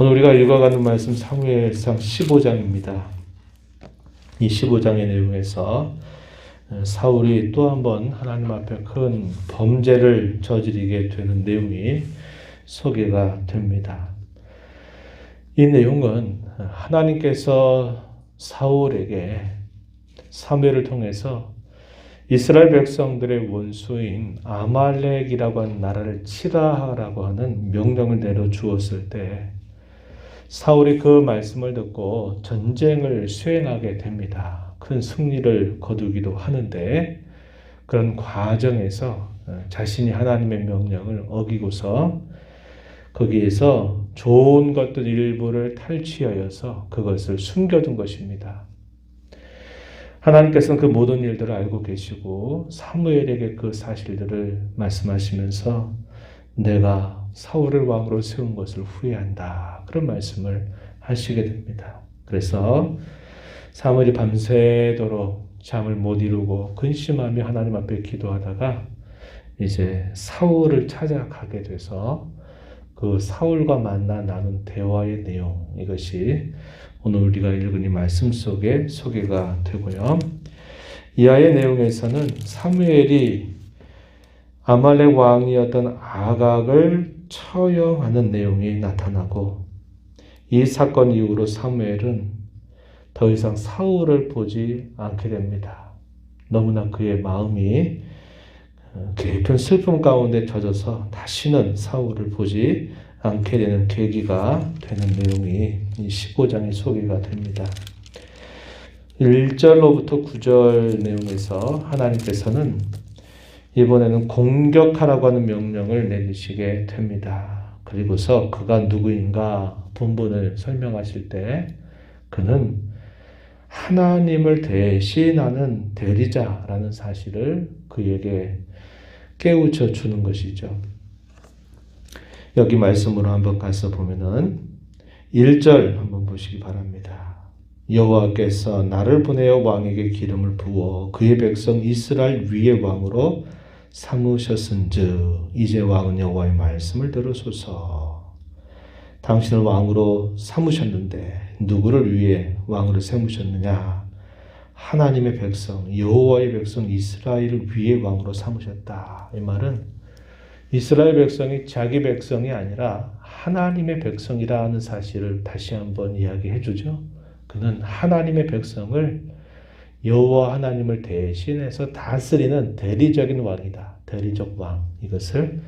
오늘 우리가 읽어가는 말씀 사무엘상 15장입니다. 이 15장의 내용에서 사울이 또 한 번 하나님 앞에 큰 범죄를 저지르게 되는 내용이 소개가 됩니다. 이 내용은 하나님께서 사울에게 사무엘을 통해서 이스라엘 백성들의 원수인 아말렉이라고 하는 나라를 치라라고 하는 명령을 내려 주었을 때 사울이 그 말씀을 듣고 전쟁을 수행하게 됩니다. 큰 승리를 거두기도 하는데 그런 과정에서 자신이 하나님의 명령을 어기고서 거기에서 좋은 것들 일부를 탈취하여서 그것을 숨겨둔 것입니다. 하나님께서는 그 모든 일들을 알고 계시고 사무엘에게 그 사실들을 말씀하시면서 내가 사울을 왕으로 세운 것을 후회한다. 그런 말씀을 하시게 됩니다. 그래서 사무엘이 밤새도록 잠을 못 이루고 근심하며 하나님 앞에 기도하다가 이제 사울을 찾아가게 돼서 그 사울과 만나 나눈 대화의 내용, 이것이 오늘 우리가 읽은 이 말씀 속에 소개가 되고요. 이하의 내용에서는 사무엘이 아말렉 왕이었던 아각을 처형하는 내용이 나타나고 이 사건 이후로 사무엘은 더 이상 사울을 보지 않게 됩니다. 너무나 그의 마음이 깊은 슬픔 가운데 젖어서 다시는 사울을 보지 않게 되는 계기가 되는 내용이 이 15장에 소개가 됩니다. 1절로부터 9절 내용에서 하나님께서는 이번에는 공격하라고 하는 명령을 내리시게 됩니다. 그리고서 그가 누구인가 본문을 설명하실 때 그는 하나님을 대신하는 대리자라는 사실을 그에게 깨우쳐 주는 것이죠. 여기 말씀으로 한번 가서 보면은 1절 한번 보시기 바랍니다. 여호와께서 나를 보내어 왕에게 기름을 부어 그의 백성 이스라엘 위의 왕으로 삼으셨은즉 이제 왕은 여호와의 말씀을 들으소서. 당신을 왕으로 삼으셨는데 누구를 위해 왕으로 삼으셨느냐? 하나님의 백성, 여호와의 백성 이스라엘을 위해 왕으로 삼으셨다. 이 말은 이스라엘 백성이 자기 백성이 아니라 하나님의 백성이라는 사실을 다시 한번 이야기해 주죠. 그는 하나님의 백성을 여호와 하나님을 대신해서 다스리는 대리적인 왕이다. 대리적 왕. 이것을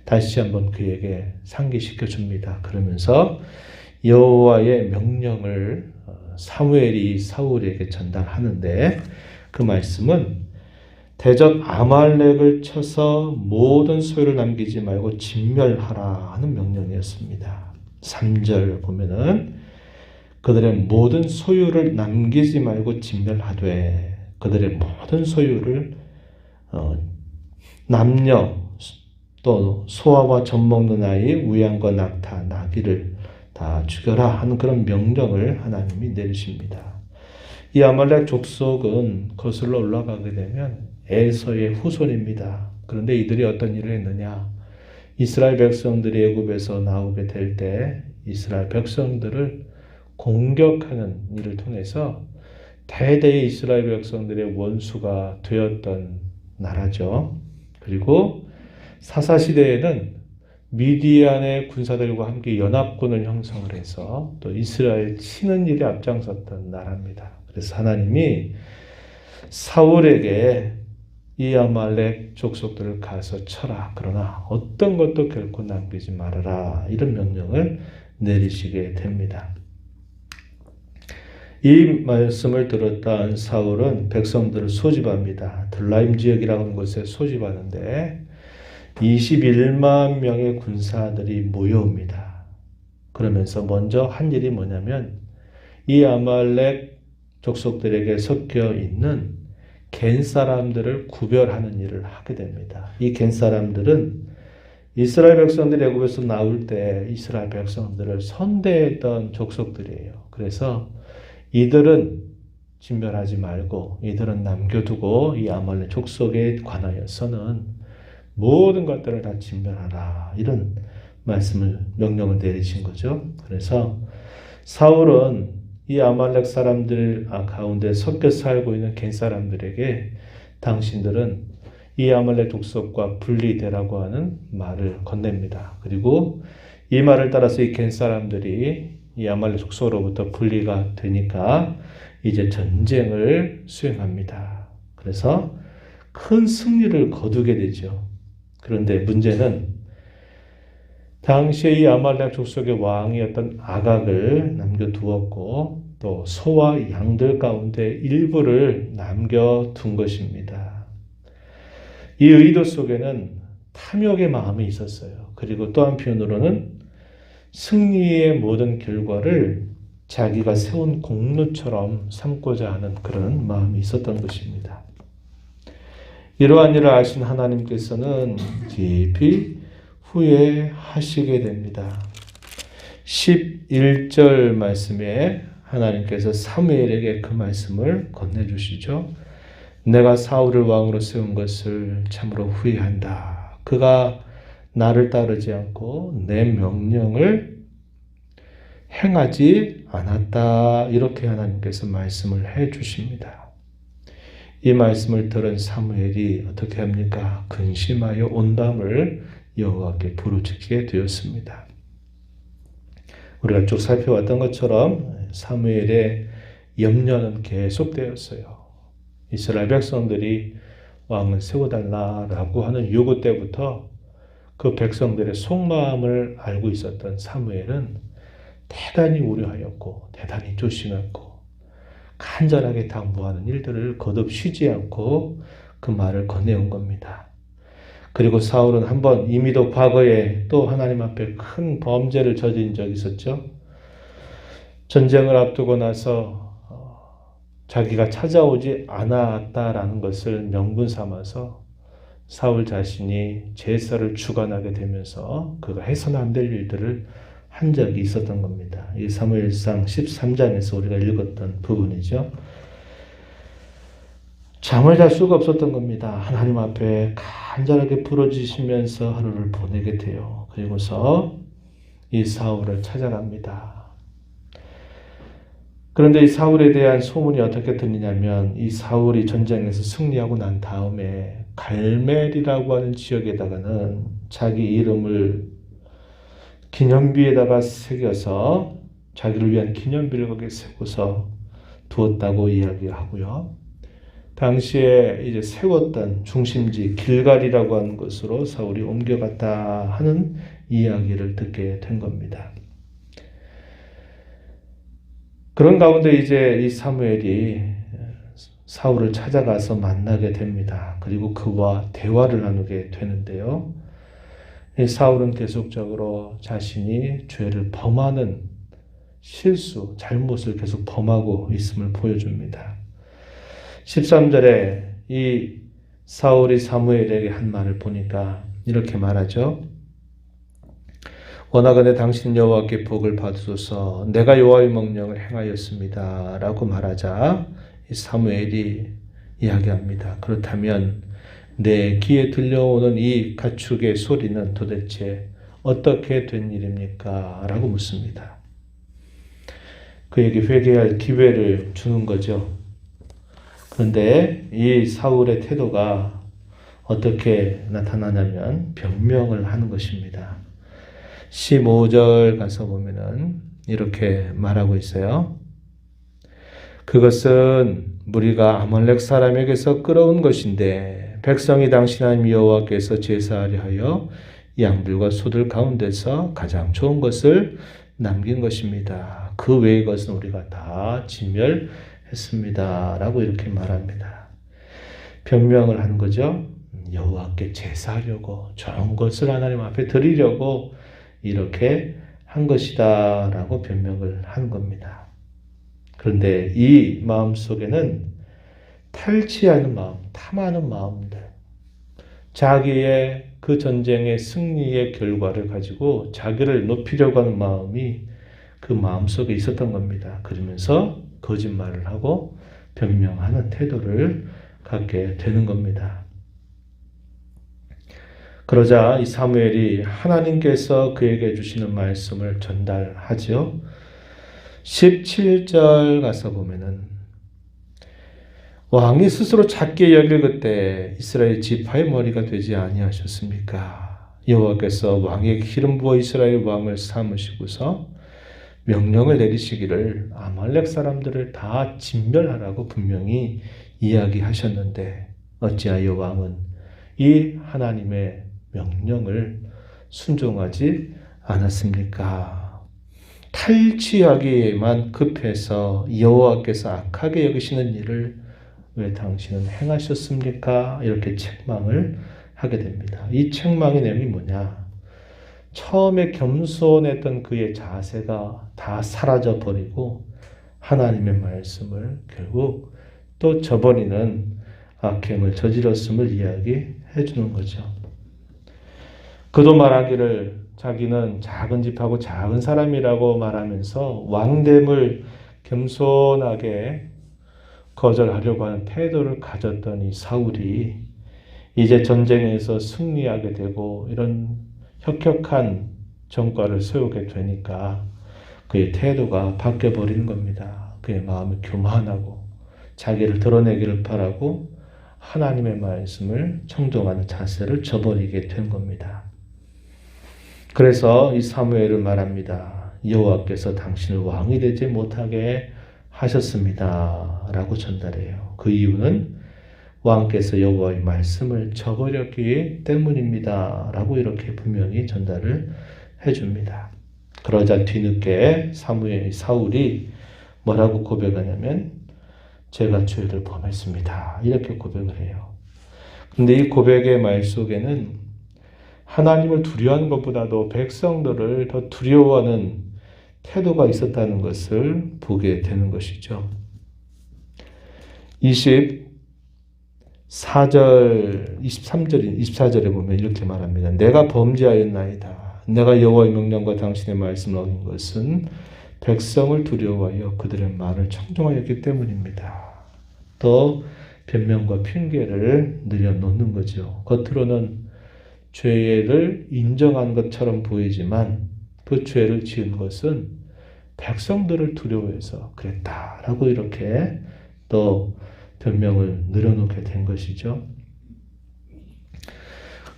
다시 한번 그에게 상기시켜 줍니다. 그러면서 여호와의 명령을 사무엘이 사울에게 전달하는데 그 말씀은 대적 아말렉을 쳐서 모든 소유를 남기지 말고 진멸하라 하는 명령이었습니다. 3절 보면은 그들의 모든 소유를 남기지 말고 진멸하되 그들의 모든 소유를 남녀 또 소아와 젖먹는 아이, 우양과 낙타, 나귀를 다 죽여라 하는 그런 명령을 하나님이 내리십니다. 이 아말렉 족속은 거슬러 올라가게 되면 에서의 후손입니다. 그런데 이들이 어떤 일을 했느냐? 이스라엘 백성들이 애굽에서 나오게 될 때 이스라엘 백성들을 공격하는 일을 통해서 대대의 이스라엘 백성들의 원수가 되었던 나라죠. 그리고 사사시대에는 미디안의 군사들과 함께 연합군을 형성을 해서 또 이스라엘 치는 일에 앞장섰던 나라입니다. 그래서 하나님이 사울에게 이 아말렉 족속들을 가서 쳐라. 그러나 어떤 것도 결코 남기지 말아라. 이런 명령을 내리시게 됩니다. 이 말씀을 들었던 사울은 백성들을 소집합니다. 들라임 지역이라고 하는 곳에 소집하는데 21만 명의 군사들이 모여옵니다. 그러면서 먼저 한 일이 뭐냐면 이 아말렉 족속들에게 섞여 있는 겐 사람들을 구별하는 일을 하게 됩니다. 이 겐 사람들은 이스라엘 백성들이 애굽에서 나올 때 이스라엘 백성들을 선대했던 족속들이에요. 그래서 이들은 진멸하지 말고 이들은 남겨두고 이 아말렉 족속에 관하여서는 모든 것들을 다 진멸하라. 이런 말씀을 명령을 내리신 거죠. 그래서 사울은 이 아말렉 사람들 가운데 섞여 살고 있는 겐 사람들에게 당신들은 이 아말렉 족속과 분리되라고 하는 말을 건넵니다. 그리고 이 말을 따라서 이 겐 사람들이 이 아말렉 족속으로부터 분리가 되니까 이제 전쟁을 수행합니다. 그래서 큰 승리를 거두게 되죠. 그런데 문제는 당시에 이 아말렉 족속의 왕이었던 아각을 남겨두었고 또 소와 양들 가운데 일부를 남겨둔 것입니다. 이 의도 속에는 탐욕의 마음이 있었어요. 그리고 또 한편으로는 승리의 모든 결과를 자기가 세운 공로처럼 삼고자 하는 그런 마음이 있었던 것입니다. 이러한 일을 아신 하나님께서는 깊이 후회하시게 됩니다. 11절 말씀에 하나님께서 사무엘에게 그 말씀을 건네주시죠. 내가 사울을 왕으로 세운 것을 참으로 후회한다. 그가 나를 따르지 않고 내 명령을 행하지 않았다. 이렇게 하나님께서 말씀을 해 주십니다. 이 말씀을 들은 사무엘이 어떻게 합니까? 근심하여 온담을 여호와께 부르짖게 되었습니다. 우리가 쭉 살펴왔던 것처럼 사무엘의 염려는 계속되었어요. 이스라엘 백성들이 왕을 세워달라라고 하는 요구 때부터 그 백성들의 속마음을 알고 있었던 사무엘은 대단히 우려하였고 대단히 조심했고 간절하게 당부하는 일들을 거듭 쉬지 않고 그 말을 건네온 겁니다. 그리고 사울은 한번 이미도 과거에 또 하나님 앞에 큰 범죄를 저지른 적이 있었죠. 전쟁을 앞두고 나서 자기가 찾아오지 않았다라는 것을 명분 삼아서 사울 자신이 제사를 주관하게 되면서 그가 해서는 안 될 일들을 한 적이 있었던 겁니다. 이 사무엘상 13장에서 우리가 읽었던 부분이죠. 잠을 잘 수가 없었던 겁니다. 하나님 앞에 간절하게 부르짖으면서 하루를 보내게 돼요. 그리고서 이 사울을 찾아갑니다. 그런데 이 사울에 대한 소문이 어떻게 들리냐면 이 사울이 전쟁에서 승리하고 난 다음에 갈멜이라고 하는 지역에다가는 자기 이름을 기념비에다가 새겨서 자기를 위한 기념비를 거기에 세고서 두었다고 이야기하고요. 당시에 이제 세웠던 중심지 길갈이라고 하는 곳으로 사울이 옮겨갔다 하는 이야기를 듣게 된 겁니다. 그런 가운데 이제 이 사무엘이 사울을 찾아가서 만나게 됩니다. 그리고 그와 대화를 나누게 되는데요. 이 사울은 계속적으로 자신이 죄를 범하는 실수, 잘못을 계속 범하고 있음을 보여줍니다. 13절에 이 사울이 사무엘에게 한 말을 보니까 이렇게 말하죠. 원하건대 당신 여호와께 복을 받으소서 내가 여호와의 명령을 행하였습니다. 라고 말하자 사무엘이 이야기합니다. 그렇다면 내 귀에 들려오는 이 가축의 소리는 도대체 어떻게 된 일입니까? 라고 묻습니다. 그에게 회개할 기회를 주는 거죠. 그런데 이 사울의 태도가 어떻게 나타나냐면 변명을 하는 것입니다. 15절 가서 보면은 이렇게 말하고 있어요. 그것은 무리가 아말렉 사람에게서 끌어온 것인데 백성이 당신 하나님 여호와께서 제사하려 하여 양들과 소들 가운데서 가장 좋은 것을 남긴 것입니다. 그 외의 것은 우리가 다 진멸했습니다. 라고 이렇게 말합니다. 변명을 하는 거죠. 여호와께 제사하려고 좋은 것을 하나님 앞에 드리려고 이렇게 한 것이다 라고 변명을 하는 겁니다. 그런데 이 마음 속에는 탈취하는 마음, 탐하는 마음들, 자기의 그 전쟁의 승리의 결과를 가지고 자기를 높이려고 하는 마음이 그 마음 속에 있었던 겁니다. 그러면서 거짓말을 하고 변명하는 태도를 갖게 되는 겁니다. 그러자 이 사무엘이 하나님께서 그에게 주시는 말씀을 전달하죠. 17절 가서 보면은 왕이 스스로 작게 여길 그때 이스라엘 지파의 머리가 되지 아니하셨습니까? 여호와께서 왕에게 기름 부어 이스라엘 왕을 삼으시고서 명령을 내리시기를 아말렉 사람들을 다 진멸하라고 분명히 이야기하셨는데 어찌하여 왕은 이 하나님의 명령을 순종하지 않았습니까? 탈취하기에만 급해서 여호와께서 악하게 여기시는 일을 왜 당신은 행하셨습니까? 이렇게 책망을 하게 됩니다. 이 책망의 내용이 뭐냐? 처음에 겸손했던 그의 자세가 다 사라져 버리고 하나님의 말씀을 결국 또 저버리는 악행을 저질렀음을 이야기해 주는 거죠. 그도 말하기를 자기는 작은 집하고 작은 사람이라고 말하면서 왕됨을 겸손하게 거절하려고 하는 태도를 가졌던 이 사울이 이제 전쟁에서 승리하게 되고 이런 혁혁한 전과를 세우게 되니까 그의 태도가 바뀌어 버리는 겁니다. 그의 마음이 교만하고 자기를 드러내기를 바라고 하나님의 말씀을 청종하는 자세를 저버리게 된 겁니다. 그래서 이 사무엘은 말합니다. 여호와께서 당신을 왕이 되지 못하게 하셨습니다. 라고 전달해요. 그 이유는 왕께서 여호와의 말씀을 저버렸기 때문입니다. 라고 이렇게 분명히 전달을 해줍니다. 그러자 뒤늦게 사울이 뭐라고 고백하냐면 제가 죄를 범했습니다. 이렇게 고백을 해요. 근데 이 고백의 말 속에는 하나님을 두려워하는 것보다도 백성들을 더 두려워하는 태도가 있었다는 것을 보게 되는 것이죠. 24절에 보면 이렇게 말합니다. 내가 범죄하였나이다. 내가 여호와의 명령과 당신의 말씀을 어긴 것은 백성을 두려워하여 그들의 말을 청종하였기 때문입니다. 또 변명과 핑계를 늘여놓는 거죠. 겉으로는 죄를 인정한 것처럼 보이지만 그 죄를 지은 것은 백성들을 두려워해서 그랬다라고 이렇게 또 변명을 늘어놓게 된 것이죠.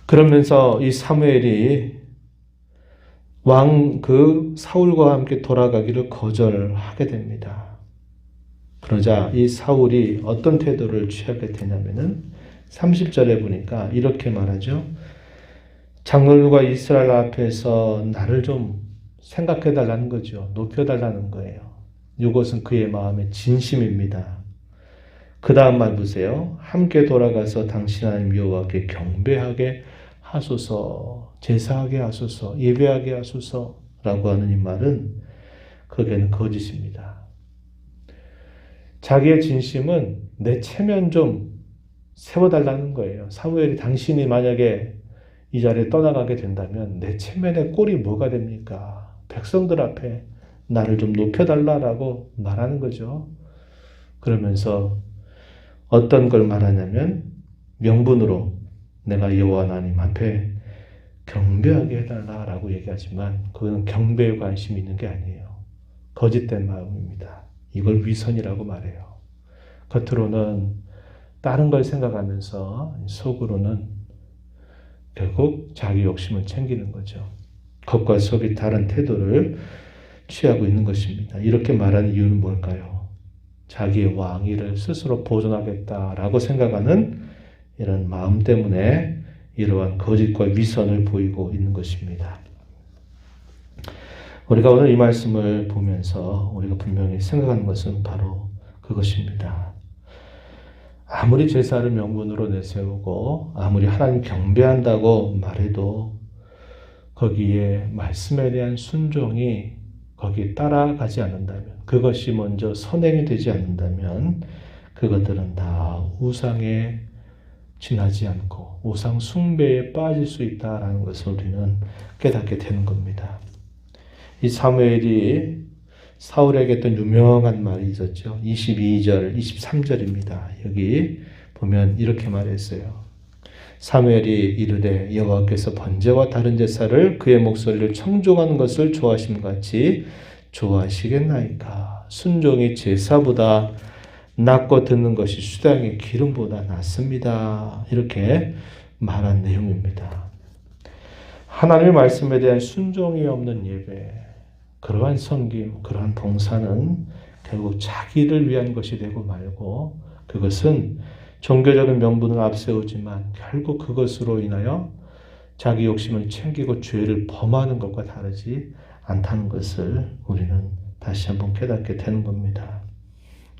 그러면서 이 사무엘이 사울과 함께 돌아가기를 거절하게 됩니다. 그러자 이 사울이 어떤 태도를 취하게 되냐면은 30절에 보니까 이렇게 말하죠. 장로들과 이스라엘 앞에서 나를 좀 생각해 달라는 거죠. 높여 달라는 거예요. 이것은 그의 마음의 진심입니다. 그 다음 말 보세요. 함께 돌아가서 당신 하나님 여호와께 경배하게 하소서, 제사하게 하소서, 예배하게 하소서라고 하는 이 말은 그게는 거짓입니다. 자기의 진심은 내 체면 좀 세워달라는 거예요. 사무엘이 당신이 만약에 이 자리에 떠나가게 된다면 내 체면의 꼴이 뭐가 됩니까? 백성들 앞에 나를 좀 높여달라고 말하는 거죠. 그러면서 어떤 걸 말하냐면 명분으로 내가 여호와 하나님 앞에 경배하게 해달라고 얘기하지만 그건 경배에 관심이 있는 게 아니에요. 거짓된 마음입니다. 이걸 위선이라고 말해요. 겉으로는 다른 걸 생각하면서 속으로는 결국 자기 욕심을 챙기는 거죠. 겉과 속이 다른 태도를 취하고 있는 것입니다. 이렇게 말하는 이유는 뭘까요? 자기의 왕위를 스스로 보존하겠다라고 생각하는 이런 마음 때문에 이러한 거짓과 위선을 보이고 있는 것입니다. 우리가 오늘 이 말씀을 보면서 우리가 분명히 생각하는 것은 바로 그것입니다. 아무리 제사를 명분으로 내세우고 아무리 하나님 경배한다고 말해도 거기에 말씀에 대한 순종이 거기에 따라가지 않는다면, 그것이 먼저 선행이 되지 않는다면 그것들은 다 우상에 지나지 않고 우상 숭배에 빠질 수 있다라는 것을 우리는 깨닫게 되는 겁니다. 이 사무엘이 사울에게 했던 유명한 말이 있었죠. 22절, 23절입니다. 여기 보면 이렇게 말했어요. 사무엘이 이르되 여호와께서 번제와 다른 제사를 그의 목소리를 청종하는 것을 좋아하심 같이 좋아하시겠나이까. 순종이 제사보다 낫고 듣는 것이 수당의 기름보다 낫습니다. 이렇게 말한 내용입니다. 하나님의 말씀에 대한 순종이 없는 예배, 그러한 섬김, 그러한 봉사는 결국 자기를 위한 것이 되고 말고 그것은 종교적인 명분을 앞세우지만 결국 그것으로 인하여 자기 욕심을 챙기고 죄를 범하는 것과 다르지 않다는 것을 우리는 다시 한번 깨닫게 되는 겁니다.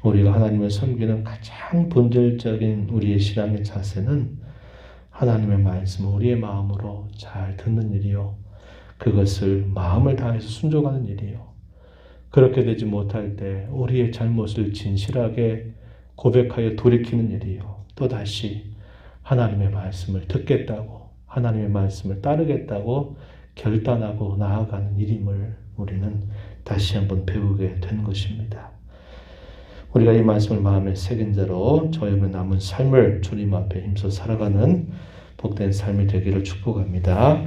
우리가 하나님을 섬기는 가장 본질적인 우리의 신앙의 자세는 하나님의 말씀을 우리의 마음으로 잘 듣는 일이요. 그것을 마음을 다해서 순종하는 일이요. 그렇게 되지 못할 때 우리의 잘못을 진실하게 고백하여 돌이키는 일이요. 또다시 하나님의 말씀을 듣겠다고, 하나님의 말씀을 따르겠다고 결단하고 나아가는 일임을 우리는 다시 한번 배우게 된 것입니다. 우리가 이 말씀을 마음에 새긴 자로 저희의 남은 삶을 주님 앞에 힘써 살아가는 복된 삶이 되기를 축복합니다.